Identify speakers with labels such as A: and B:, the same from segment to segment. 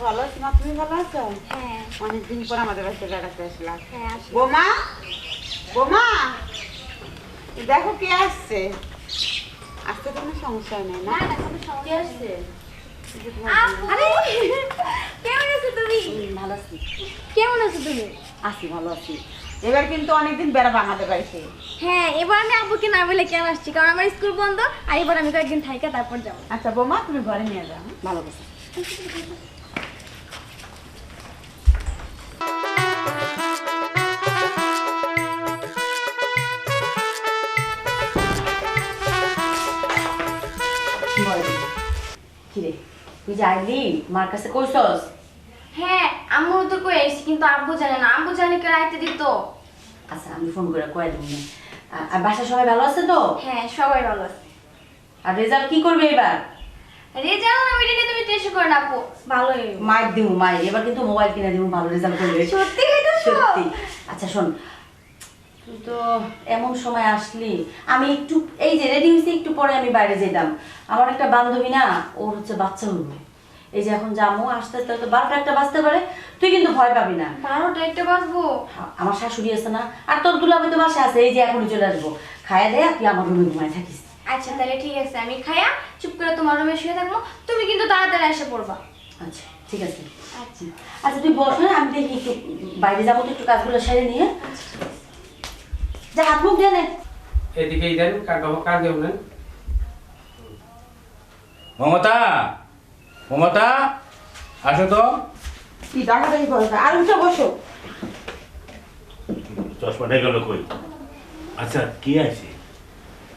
A: ভালো আছি মা, তুমি ভালো আছো?
B: হ্যাঁ
A: অনেকদিন পর আমাদের বাড়িতে বেড়াতে আসলাম।
B: হ্যাঁ আসো।
A: বোমা, বোমা, দেখো কে আসছে। আসতে কোনো সমস্যা নেই না?
B: না না কোনো সমস্যা
A: কে আসছে?
B: আপু আরে কেমন আছো তুমি?
A: ভালো আছি।
B: কেমন আছো তুমি?
A: আছি, ভালো আছি। এবার কিন্তু অনেকদিন বেড়াবো আমাদের বাড়িতে।
B: হ্যাঁ এবার আমি আব্বুকে না বলে কেন আসছি, কারণ আমার স্কুল বন্ধ আর এবার আমি কয়েকদিন থাইকা তারপর যাবো।
A: আচ্ছা বোমা, তুমি ঘরে নিয়ে যাও। ভালো কথা।
C: কিরে তুই যাইলি মার কাছে কইছস?
B: হ্যাঁ আম্মু তো কই আইছি, কিন্তু আব্বু জানে না, আব্বু জানে কে রাইতে দিত।
C: আচ্ছা আমি ফোন করে কয়ে দিব। আর বাসায় সবাই ভালো আছে তো?
B: হ্যাঁ সবাই ভালো আছে।
C: আর রেজাল্ট কি করবে এবার?
B: রেজাল্ট আমি এটা নিয়ে তুমি টেনশন করো না আপু, ভালোই হইব।
C: মাইক দিব, মাইক এবার কিন্তু মোবাইল কিনে দিব ভালো রেজাল্ট করবে।
B: সত্যি কইতাছো?
C: সত্যি। আচ্ছা শোন, তুই তো এমন সময় আসলি, আমি একটু এই যে রেডি হয়েছি, একটু পরে আমি বাইরে যেতাম। আমার একটা বান্ধবী না, ওর হচ্ছে বাচ্চা হলো। এই যে এখন যাবো, আসতে আসতে তো 12টা একটা বাজতে পারে, তুই কিন্তু ভয় পাবি না।
B: 12টা একটা বাজবো?
C: আমার শাশুড়ি আছে না, আর তোর দুলাভাই তো বাসায় আছে, এই যে এখনই চলে আসবো। খাইয়া দেয়া তুই আমার রুমে ঘুমায় থাকিস।
B: আচ্ছা তাহলে ঠিক আছে, আমি খায়া চুপ করে তোমার রুমে শুয়ে থাকবো, তুমি কিন্তু তাড়াতাড়ি এসে পড়বা।
C: আচ্ছা ঠিক আছে।
B: আচ্ছা
C: আচ্ছা তুই বস, হ্যাঁ আমি দেখি একটু বাইরে যাবো, তো একটু কাজগুলো সেরে নিয়ে যা, হাত মুখ দিয়ে নে।
D: এদিকেই দেন, কার দেব নেন।
E: মমতা, মমতা, আসো তো।
A: কি ডাকাডাকি করো? আর উঠে বসো।
E: চশমাটা গেল কই? আচ্ছা কি আছে?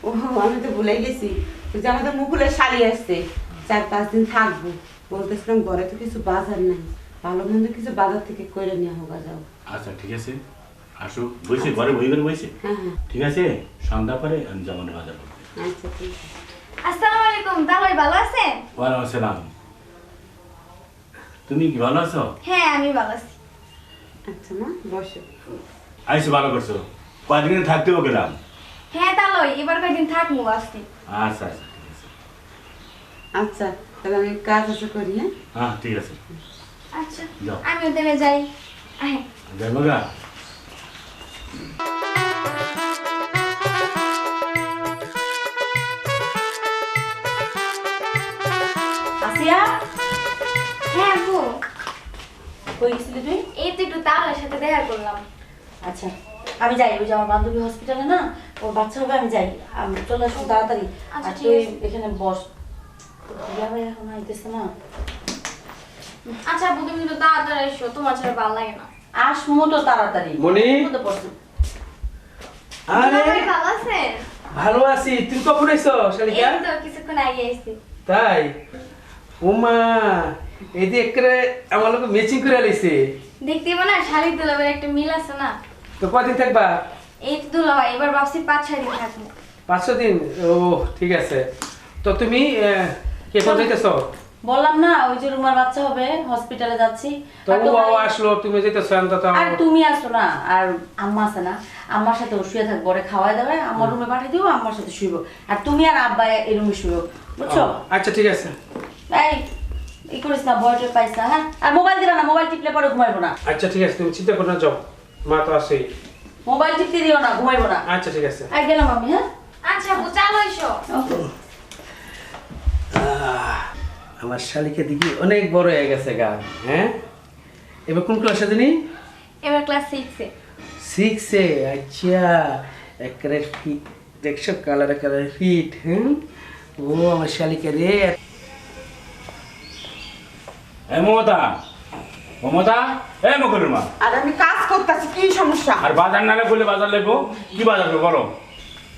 A: ও আমি তো ভুলে গেছি, ওই যে আমাদের মুকুলের শাড়ি আসছে, 4-5 দিন থাকবো। বলতেছিলাম ঘরে তো কিছু বাজার নাই, ভালো মন্দ কিছু বাজার থেকে করে নিয়ে হোগা যাও।
E: আচ্ছা ঠিক আছে, আসো। বইছে ঘরে বই করে বইছে?
A: হ্যাঁ হ্যাঁ
E: ঠিক আছে, সন্ধ্যা পরে আমি যাবো না বাজার করতে।
A: আচ্ছা ঠিক আছে।
B: আসসালামু আলাইকুম, তাহলে ভালো আছেন?
E: ওয়ালাইকুম আসসালাম। তুমি কি ভালো আছো?
B: হ্যাঁ আমি ভালো আছি।
A: আচ্ছা মা বসো।
E: আইসো, ভালো করছো। কয়েকদিন থাকতে হবে গেলাম।
B: হ্যাঁ তাহলে এবার কয়েকদিন থাকবো আসছি।
E: আচ্ছা আচ্ছা ঠিক আছে।
A: আচ্ছা তাহলে আমি কাজ আছে করি। হ্যাঁ
E: হ্যাঁ ঠিক আছে,
B: আচ্ছা
E: যাও।
B: আমিও তাহলে যাই। আহে
E: যাই মগা।
C: আসিয়া,
B: হ্যাঁ আপু,
C: কই গেছিলি তুই?
B: এই তো একটু তাহলের সাথে দেখা করলাম।
C: আচ্ছা আমি যাই, ওই যে আমার বান্ধবী হসপিটালে না, ওর বাচ্চা হবে, আমি যাই। আমি চলে আসবো তাড়াতাড়ি।
B: আচ্ছা,
C: আর
B: ঠিক
C: তুই
B: আছে।
C: এখানে বস। বিয়া ভাই এখন আইতেছে না।
B: আচ্ছা আপু তুমি কিন্তু তাড়াতাড়ি এসো, তোমার ছাড়া ভালো লাগে না।
C: আসমো তো তাড়াতাড়ি।
D: মনি?
C: মতো বসো।
D: আরে
B: সবাই ভালো আছেন?
D: ভালো আছি, তুমি কখন আইছো শালিকা?
B: এই তো কিছুক্ষণ আগে এসেছি।
D: তাই? ওমা, এই যে একরে আমার লোক ম্যাচিং করে আইছে।
B: দেখতে পাবো না, শাড়ি দুলাবের একটা মিল আছে না।
D: তো কদিন থাকবা?
B: এই তো দুলা হয়, এবার ভাবছি 5-6 দিন থাকবো।
D: 500 দিন? ও ঠিক আছে। তো তুমি কে কোন যাইতেছো?
C: বললাম না, ওই যে রুমার বাচ্চা হবে, হসপিটালে যাচ্ছি।
D: তো
C: আর
D: ও
C: তোমার-
D: বাবা আসলো, তুমি যাইতেছো অন্তত।
C: আর তুমি আসো না, আর আম্মা আছে না, আম্মার সাথে ও শুয়ে থাকবো, ওরে খাওয়াই দাওয়া আমার রুমে পাঠিয়ে দিবো, আম্মার সাথে শুইব। আর তুমি আর আব্বা এই রুমে শুইব, বুঝছো?
D: আচ্ছা ঠিক আছে।
C: এই করিস না, ভয় টয় পাইস না, হ্যাঁ? আর মোবাইল দিবা না, মোবাইল টিপলে পরে ঘুমাইবো না।
D: আচ্ছা ঠিক আছে, তুমি চিন্তা করো না, যাও। মা তো আসেই।
C: মোবাইল টিপতে দিও না, ঘুমাইবো না।
D: আচ্ছা ঠিক আছে।
C: আর গেলাম আমি, হ্যাঁ?
B: আচ্ছা আপু চালো এসো।
C: ওকে।
D: আমার শালিকা দিদি অনেক বড় হয়ে গেছে গা। হ্যাঁ, এবার কোন ক্লাসে জানি?
B: এবার ক্লাস 6-এ।
D: 6-এ? আচ্ছা, একেবারে ফিট, দেখছো কালারে কালারে ফিট। হুম, ও আমার শালিকা রে।
E: এই মমতা, মমতা, এই মকরের মা।
A: আর আমি কাজ করতেছি, কি সমস্যা?
E: আর বাজার নালে বললে বাজার লেবো, কি বাজার করবো বলো?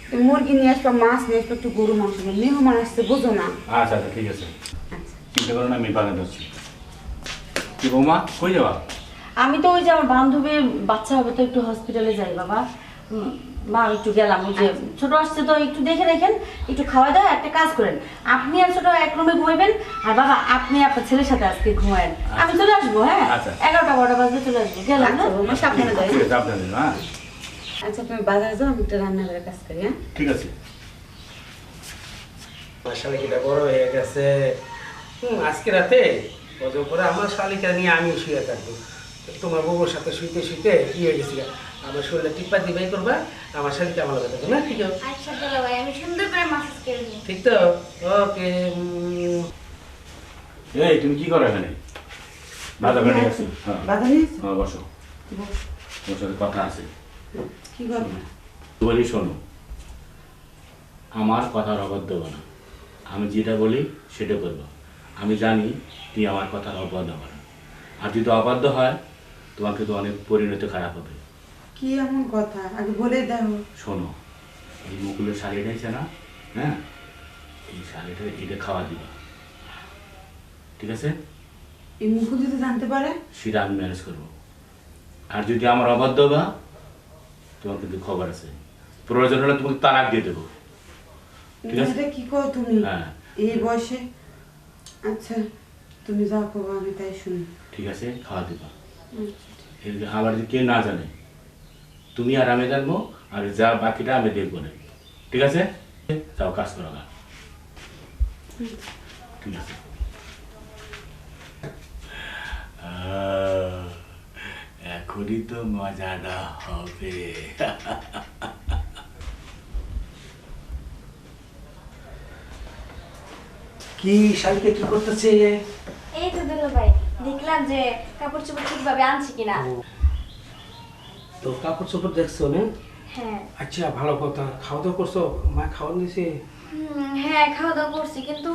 A: তুমি মুরগি নিয়ে আসবে, মাছ নিয়ে আসবে, একটু গরু মাংস নিয়ে মেহমান আসছে, বুঝো না?
E: আচ্ছা আচ্ছা ঠিক আছে,
A: আচ্ছা
E: চিন্তা করো না, আমি বাজার ধরছি। কি বৌমা, কই যাবা?
C: আমি তো ওই যে আমার বান্ধবীর বাচ্চা হবে, তো একটু হসপিটালে যাই বাবা। মা একটু গেলাম, ওই যে ছোট আসছে তো একটু দেখে রেখেন, একটু খাওয়া দাওয়া, একটা কাজ করেন, আপনি আর ছোট এক রুমে ঘুমাইবেন, আর বাবা আপনি আপনার ছেলের সাথে আজকে ঘুমায়েন। আমি চলে আসবো, হ্যাঁ?
E: আচ্ছা।
C: 11টা-12টা বাজে চলে আসবো, গেলাম না?
A: আচ্ছা বৌমা, সাবধানে যাই।
E: ঠিক আছে, আপনাদের হ্যাঁ
A: আচ্ছা তুমি বাজারে যাও, আমি একটু রান্নাঘরের কাজ করি। হ্যাঁ
E: ঠিক আছে।
D: আমার শালিকাটা বড় হয়ে গেছে। আজকে রাতে অজর পরে আমার শালিকা নিয়ে আমি শুয়ে থাকবো। তোমার বউর সাথে শুইতে শুইতে কি হয়ে গেছিল, আমার শরীরে টিপ্পা দিবাই করবা, আমার শালিকা আমার কথা না, ঠিক আছে?
B: আচ্ছা দুলা ভাই, আমি সুন্দর করে মাসাজ করে দিই।
D: ঠিক তো? ওকে।
E: এই তুমি কি করো এখানে? বাধা করে আসি। হ্যাঁ
A: বাধা নিয়েছো?
E: হ্যাঁ, বসো।
A: বস।
E: তোর সাথে কথা আছে।
A: কি করবো?
E: বলি শোনো, আমার কথার অবাধ্য দেবো না। আমি যেটা বলি সেটা করবো। আমি জানি তুই আমার কথার অবাধ্য হবে না, আর যদি অবাধ্য হয় তোমাকে তো অনেক পরিণতি খারাপ হবে।
A: কি এমন কথা আগে বলে দাও।
E: শোনো, এই মুকুলের শাড়িটা আছে না, হ্যাঁ, এই শাড়িটা এটা খাওয়া দিবা, ঠিক আছে?
A: এই মুকুল যদি জানতে পারে?
E: সেটা আমি ম্যানেজ করবো। আর যদি আমার অবাধ্য বা, তোমার কিন্তু খবর আছে, প্রয়োজন হলে তোমাকে তালাক দিয়ে দেবো, ঠিক আছে?
A: এটা কি কো তুমি
E: হ্যাঁ।
A: এই বয়সে? আচ্ছা তুমি যা করবো আমি তাই শুনি।
E: ঠিক আছে, খাওয়া দিবা। এদিকে আবার যদি কেউ না জানে, তুমি আর আমি জানবো, আর যা বাকিটা আমি দেখবো না, ঠিক আছে? যাও কাজ করো গা। ঠিক আছে। এখনই তো মজাটা হবে।
D: কি শালিকা কি করতেছে?
B: এই তো দুলা ভাই, দেখলাম যে কাপড় চোপড় ঠিকভাবে আনছি কিনা।
D: তো কাপড় চোপড় দেখছো না?
B: হ্যাঁ।
D: আচ্ছা ভালো কথা। খাওয়া দাওয়া করছো? মা খাওয়া দিয়েছে?
B: হ্যাঁ খাওয়া দাওয়া করছি, কিন্তু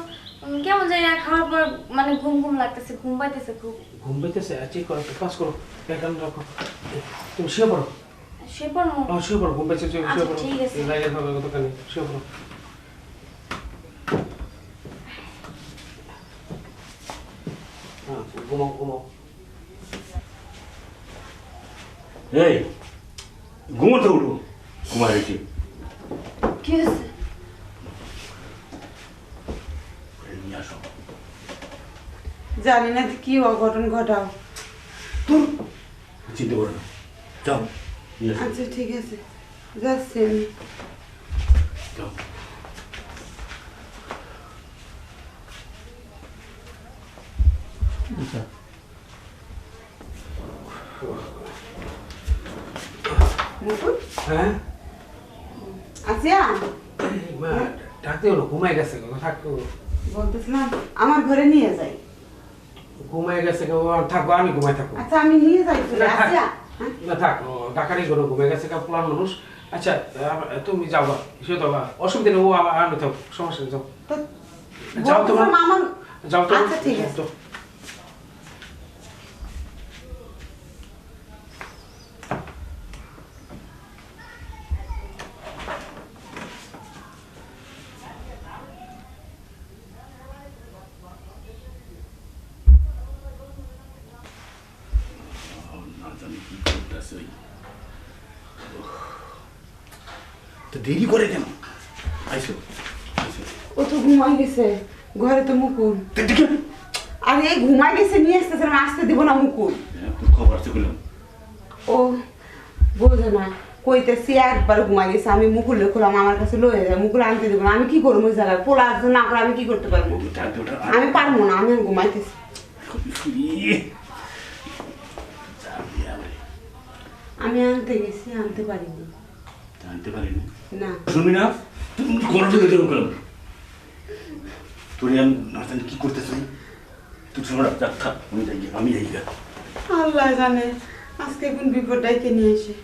B: কেমন জানি না খাওয়ার পর মানে ঘুম ঘুম লাগতেছে, ঘুম পাইতেছে খুব।
D: ঘুম পেতেছে? আচ্ছা করো, একটা কাজ করো, এখান রাখো, তুমি শুয়ে পড়ো।
B: শুয়ে পড়বো?
D: শুয়ে পড়ো, ঘুম পেয়েছে, শুয়ে
B: আচ্ছা,
D: পড়ো।
B: ঠিক আছে।
D: লাইনে থাকো দোকানে, শুয়ে পড়ো। হ্যাঁ, ঘুমাও ঘুমাও।
E: এই ঘুমোতে উঠো, ঘুমা রয়েছি।
B: কি হয়েছে?
E: নিয়ে আসো।
A: জানি না যে কি অঘটন ঘটাও।
E: চিন্তা করো না, যাও নিয়ে আসো।
A: আচ্ছা ঠিক আছে, যাচ্ছি আমি।
E: যাও।
A: মুকুল
D: হ্যাঁ
A: আচ্ছা
D: মা, ডাকতে হলো, ঘুমাই গেছে গো, থাকো।
A: বলতেছিলাম আমার ঘরে নিয়ে যাই।
D: ঘুমাই গেছে গো, থাকো, আমি ঘুমাই থাকো।
A: আচ্ছা আমি নিয়ে যাই চলে।
D: না, থাক।
A: আচ্ছা হ্যাঁ?
D: না থাক, ডাকারি করো, ঘুমাই গেছে গা, পুরান মানুষ। আচ্ছা তুমি যাও বা, শুয়ে তো বা, অসুবিধা নেই, ও আনো থাক, সমস্যা নেই, যাও।
A: তো
D: যাও তোমার,
A: বলতেছিলাম আমার।
D: যাও তো।
A: আচ্ছা ঠিক আছে।
D: তো
E: না জানি কি করতেছে। তো দেরি করে কেন? আইসো আইসো।
A: ও তো ঘুমাই গেছে, ঘরে তো মুকুল। আরে ঘুমাই গেছে, নিয়ে আসতেছে, আমি আসতে দিব না মুকুল।
E: খবর আছে বললাম।
A: ও বোঝে না, কইতেছি একবার ঘুমাই গেছে, আমি মুকুল খুলাম আমার কাছে লয়ে যায়, মুকুল আনতে দিব না। আমি কি করবো ওই জায়গায়? পোলা আসতে না করে আমি কি করতে পারবো? আমি পারবো না, আমি আর ঘুমাইতেছি। আমি আনতে গেছি, আনতে পারিনি।
E: জানতে পারিনি
A: না
E: শুনবি না, তুমি কোনো দিকে দেবো কেন? তোর আমি না জানি কি করতেছি। তুই শোনা, থাক, আমি যাই গা।
A: আল্লাহ জানে আজকে কোন বিপদ ডাইকে নিয়ে এসে।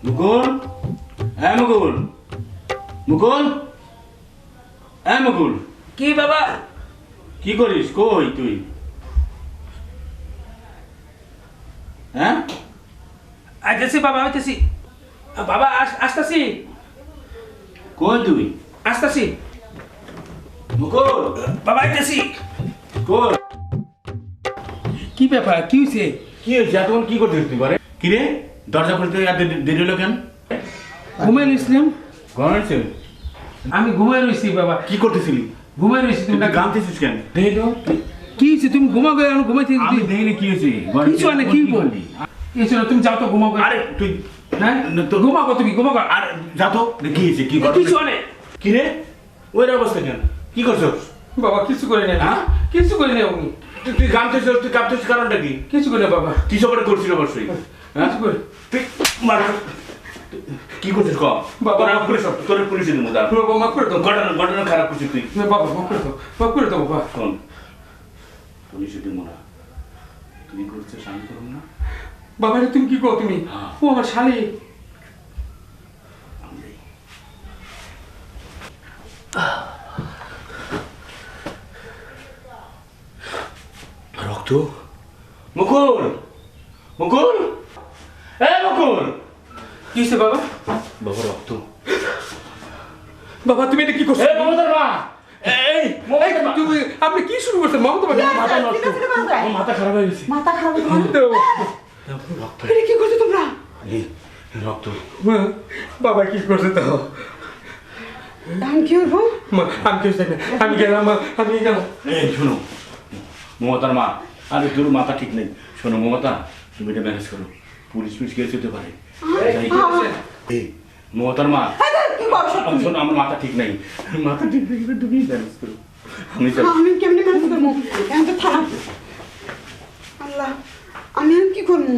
E: মুকুল, হ্যাঁ মুকুল, মুকুল, হ্যাঁ মুকুল,
D: কি বাবা?
E: কি করিস? কই তুই? হ্যাঁ
D: আইতেছি বাবা, আইতেছি বাবা, আসতেছি,
E: কই তুই?
D: আসতেছি
E: মুকুল,
D: বাবা, আইতেছি।
E: কই?
D: কি ব্যাপার, কি হয়েছে?
E: কি হয়েছে? এতক্ষণ কি করতেছিস তুই ঘরে? কি রে, দরজা খুলতে এত দেরি হলো কেন?
D: ঘুমাই রয়েছিলাম।
E: ঘুমাইছিস?
D: আমি ঘুমাই রয়েছি বাবা।
E: কি করতেছিলি?
D: ঘুমাই রয়েছি,
E: তুই
D: তুমি
E: গামতেছিস কেন?
D: দেখো কি হয়েছে তুমি ঘুমাও গো, এখন ঘুমাইতে
E: আমি দেখিনি কি হয়েছে
D: কিছু হয় না, কি বললি কিছু না, তুমি যাও তো ঘুমাও গো।
E: আরে তুই
D: হ্যাঁ
E: তো
D: ঘুমাও গো, তুমি ঘুমাও গো।
E: আর যা তো কি হয়েছে কি ঘটনা?
D: কিছু হয় না।
E: কি রে ওই অবস্থা কেন কি করছো?
D: বাবা কিছু করে নেই,
E: হ্যাঁ?
D: কিছু করে নেই উনি,
E: তুই কাঁদতেছিস, তুই কাঁদতেছিস কারণটা কি?
D: কিছু করে বাবা,
E: কি সবারে করছিল অবশ্যই হ্যাঁ
D: কিছু করে।
E: তুই মার কি করছিস ক
D: বাবা,
E: তোরা পুলিশ তোর পুলিশ দিন মুদা
D: বাবা মাফ করে দাও,
E: ঘটনা খারাপ করছিস তুই
D: না বাবা মাফ করে দাও, মাফ করে দাও বাবা।
E: শোন পুলিশ দিন মুদা তুই করছিস আমি করুন না
D: বাবা রে তুমি কি কো তুমি?
E: হ্যাঁ।
D: ও আমার শালি।
E: আমি যাই। রক্ত মুকুল মুকুল এ মুকুল
D: কি হয়েছে বাবা?
E: বাবা রক্ত
D: বাবা তুমি এটা কি করছো?
E: এ মমতার মা এই
D: এই, তুমি আপনি কি শুরু করছেন মমতা বাবা?
E: মাথা নষ্ট আমার মাথা খারাপ হয়ে গেছে
A: মাথা খারাপ হয়ে গেল।
E: রক্ত
A: এটা কি করছো তোমরা?
E: এই রক্ত
D: বাবা কি করছে তো?
A: এখন কি হইব?
D: মা, আমি কিছু জানি না, আমি গেলাম মা, আমি গেলাম।
E: এই শোনো মমতার মা আরে তোর মাথা ঠিক নেই শোনো মমতা তুমি এটা ম্যানেজ করো পুলিশ পুলিশ কেস হতে পারে যাই।
D: কি হয়েছে?
E: এই মমতার মা
A: কি করছো তুমি?
E: শোনো আমার মাথা ঠিক নেই মাথা ঠিক নেই এবার তুমি ম্যানেজ করো আমি যাই।
A: আমি কেমনে ম্যানেজ করবো? এখন তো থানা। আল্লাহ, আমি এখন কি করবো?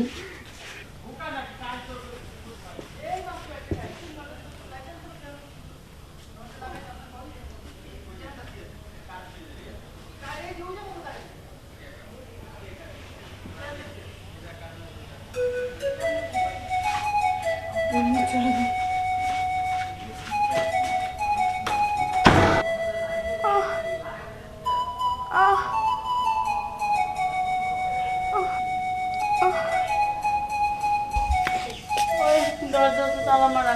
C: ওই দরজা তো তালা মারা।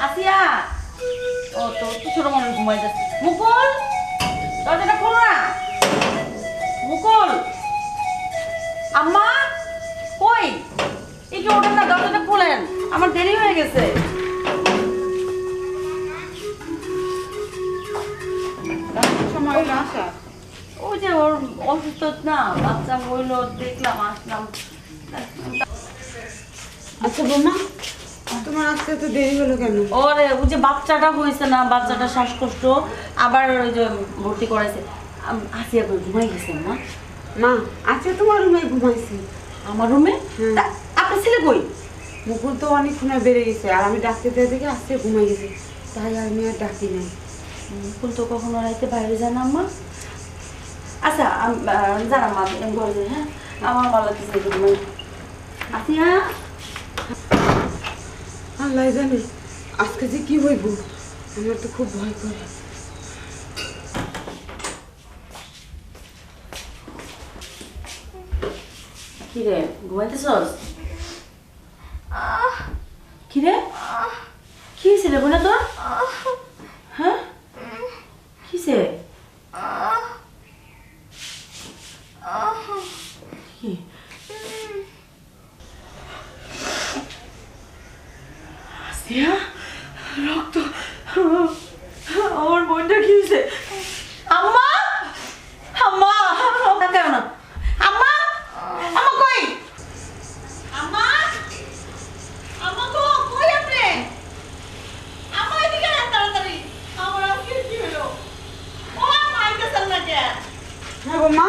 C: আসিয়া ও তো তো ছোট মানুষ ঘুমাই যাচ্ছে। মুকুল দরজাটা খোলো না। মুকুল আম্মা কই একটু ওঠেন না, দরজাটা খুলেন, আমার দেরি হয়ে গেছে।
A: সময় হলো আসার।
C: ওই যে ওর অসুস্থ না, বাচ্চা হইলো দেখলাম আসলাম।
A: আচ্ছা বৌমা, তোমার আসতে তো দেরি হলো কেন?
C: ওরে ওই যে বাচ্চাটা হয়েছে না, বাচ্চাটা শ্বাসকষ্ট, আবার ওই যে ভর্তি করাইছে। আসিয়া কই ঘুমাই গেছেন না?
A: মা, আজকে তোমার রুমে ঘুমাইছি।
C: আমার রুমে?
A: হুম।
C: আপনার ছেলে কই?
A: মুকুল তো অনেকক্ষণ বেড়ে গেছে, আর আমি ডাকতে দেখে আজকে ঘুমাই গেছি, তাই আমি আর ডাকি নাই।
C: ফুল তো কখনো রাইতে বাইরে যায় না আম্মা। আচ্ছা জানা মা আমি ঘরে যাই, হ্যাঁ আমার ভালো লাগতেছে ঘুমাই। আসিয়া
A: আল্লাহ জানে আজকে যে কি হইব, আমার তো খুব ভয় করে।
C: কি রে ঘুমাইতেছস? কি রে কি হয়েছে রে বোনা তোর? হ্যাঁ কিসে? কি আসিয়া রক্ত, আমার বোনটা কি হয়েছে? আম্মা আম্মা কেন না? আম্মা আম্মা কই? আম্মা আম্মা গো কই আপনি? আম্মা এদিকে আয় তাড়াতাড়ি, আমার আজকে কি হলো? ও আম্মা আইতেছেন না কে?
A: হ্যাঁ বৌমা,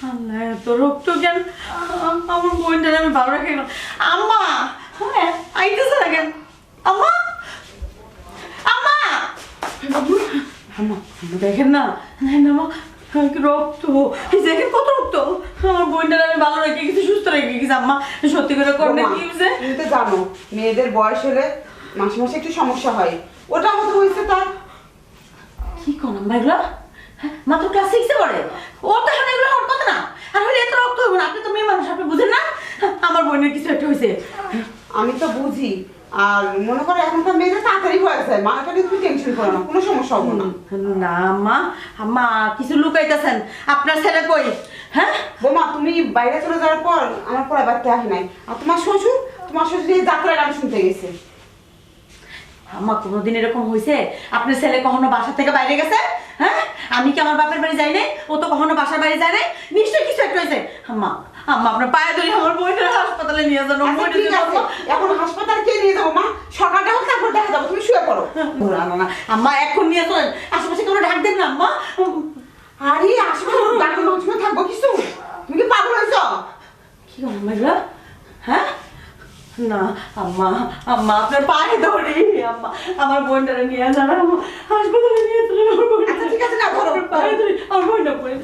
C: আল্লাহ এত রক্ত কেন? আমার বোনটা আমি ভালো রাখি না। আম্মা হ্যাঁ আইতেছে না কেন? আম্মা আম্মা আম্মা আম্মা দেখেন না, দেখেন না আম্মা কি রক্ত, এই দেখেন কত রক্ত। আমার বোনটা আমি ভালো রেখে গেছি, সুস্থ রেখে গেছি। আম্মা সত্যি করে করলে
A: বৌমা,
C: কি হয়েছে?
A: তুমি তো জানো মেয়েদের বয়স হলে মাসে মাসে একটু সমস্যা হয়, ওটা মতো হয়েছে তার।
C: কি কোন আম্মা এগুলো? মাত্র ক্লাস 6 এ পড়ে, ও তো এখন এগুলো ওর কথা না। আর হলে এত রক্ত হবে না, আপনি তো মেয়ে মানুষ, আপনি বুঝেন না আমার বোনের কিছু একটা হয়েছে।
A: আমি তো বুঝি, আর মনে করো এখনকার মেয়েদের তাড়াতাড়ি হয়ে যায়, মাটা নিয়ে তুমি টেনশন করো না, কোনো সমস্যা হবে না।
C: না আম্মা, আম্মা কিছু লুকাইতেছেন, আপনার ছেলে কই? হ্যাঁ
A: বৌমা, তুমি বাইরে চলে যাওয়ার পর আমার পরে বাড়িতে আসে নাই, আর তোমার শ্বশুর এই যাত্রার গান শুনতে গেছে।
C: আম্মা কোনোদিন এরকম হয়েছে আপনার ছেলে কখনো বাসা থেকে বাইরে গেছে? হ্যাঁ, আমি কি আমার বাপের বাড়ি যাই নাই? ও তো কখনো বাসার বাড়ি যায় নাই। নিশ্চয়ই কিছু একটা হয়েছে। আম্মা আম্মা আপনার পায়ে ধরে আমার বোনের হাসপাতালে নিয়ে যান।
A: আচ্ছা, ঠিক আছে, এখন হাসপাতালে কে নিয়ে যাবো মা? সকালটা হোক, তারপর দেখা যাবো, তুমি শুয়ে পড়ো।
C: না আম্মা এখন নিয়ে চলেন, আশেপাশে কোনো ডাক দেন না আম্মা।
A: আরে আশেপাশে ডাক্তার মানুষ থাকবো কিছু? তুমি কি পাগল হয়েছো?
C: কি করো মাইরা? হ্যাঁ না আম্মা, আম্মা আপনার পায়ে ধরি আম্মা, আমার বোনটারে নিয়ে যান হাসপাতালে নিয়ে চলেন। আমার বোন,
A: আচ্ছা ঠিক আছে, না ধরো।
C: পায়ে ধরি আমার বোনটা পড়ে।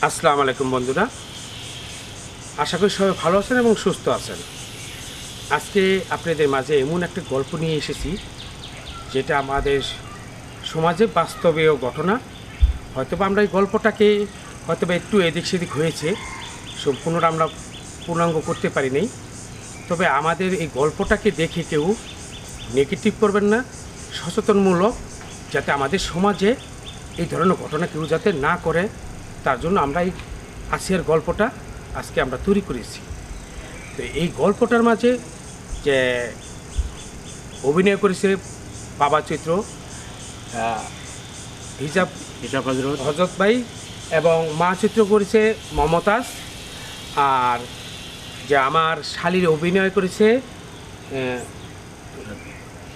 D: আসসালামু আলাইকুম বন্ধুরা, আশা করি সবাই ভালো আছেন এবং সুস্থ আছেন। আজকে আপনাদের মাঝে এমন একটা গল্প নিয়ে এসেছি যেটা আমাদের সমাজে বাস্তবেও ঘটনা। হয়তোবা আমরা এই গল্পটাকে হয়তোবা একটু এদিক সেদিক হয়েছে, সম্পূর্ণটা আমরা পূর্ণাঙ্গ করতে পারি নাই। তবে আমাদের এই গল্পটাকে দেখে কেউ নেগেটিভ করবেন না, সচেতনমূলক, যাতে আমাদের সমাজে এই ধরনের ঘটনা কেউ যাতে না করে, তার জন্য আমরা এই আসিয়ার গল্পটা আজকে আমরা তৈরি করেছি। তো এই গল্পটার মাঝে যে অভিনয় করেছে বাবা চৈত্র, হিজাব হজরত ভাই, এবং মা চিত্র করেছে মমতাজ, আর যে আমার শালির অভিনয় করেছে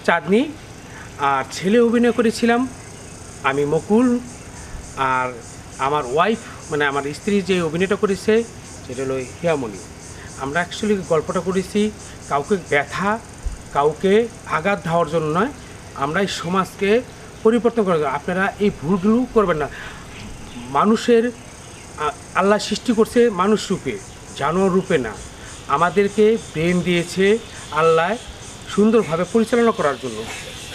D: চাঁদনি, আর ছেলে অভিনয় করেছিলাম আমি মকুল, আর আমার ওয়াইফ মানে আমার স্ত্রী যে অভিনয়টা করেছে সেটা হলো হিয়ামণি। আমরা অ্যাকচুয়ালি গল্পটা করেছি কাউকে ব্যথা, কাউকে আঘাত দেওয়ার জন্য নয়, আমরা এই সমাজকে পরিবর্তন করার জন্য। আপনারা এই ভুলগুলো করবেন না। মানুষের আল্লাহ সৃষ্টি করছে মানুষ রূপে, জানোয়ার রূপে না। আমাদেরকে ব্রেন দিয়েছে আল্লাহ সুন্দরভাবে পরিচালনা করার জন্য।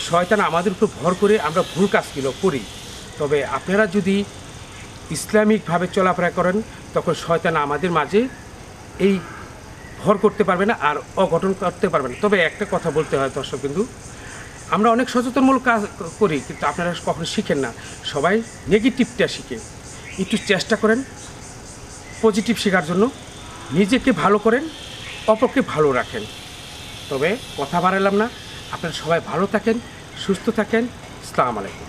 D: শয়তান আমাদের উপর ভর করে আমরা ভুল কাজগুলো করি। তবে আপনারা যদি ইসলামিকভাবে চলাফেরা করেন তখন শয়তান আমাদের মাঝে এই ভর করতে পারবে না আর অঘটন করতে পারবে না। তবে একটা কথা বলতে হয় দর্শক বিন্দু, আমরা অনেক সচেতনমূলক কাজ করি, কিন্তু আপনারা কখনো শিখেন না। সবাই নেগেটিভটা শিখে, একটু চেষ্টা করেন পজিটিভ শেখার জন্য। নিজেকে ভালো করেন, অপরকে ভালো রাখেন। তবে কথা বাড়ালাম না, আপনারা সবাই ভালো থাকেন, সুস্থ থাকেন। আসসালামু আলাইকুম।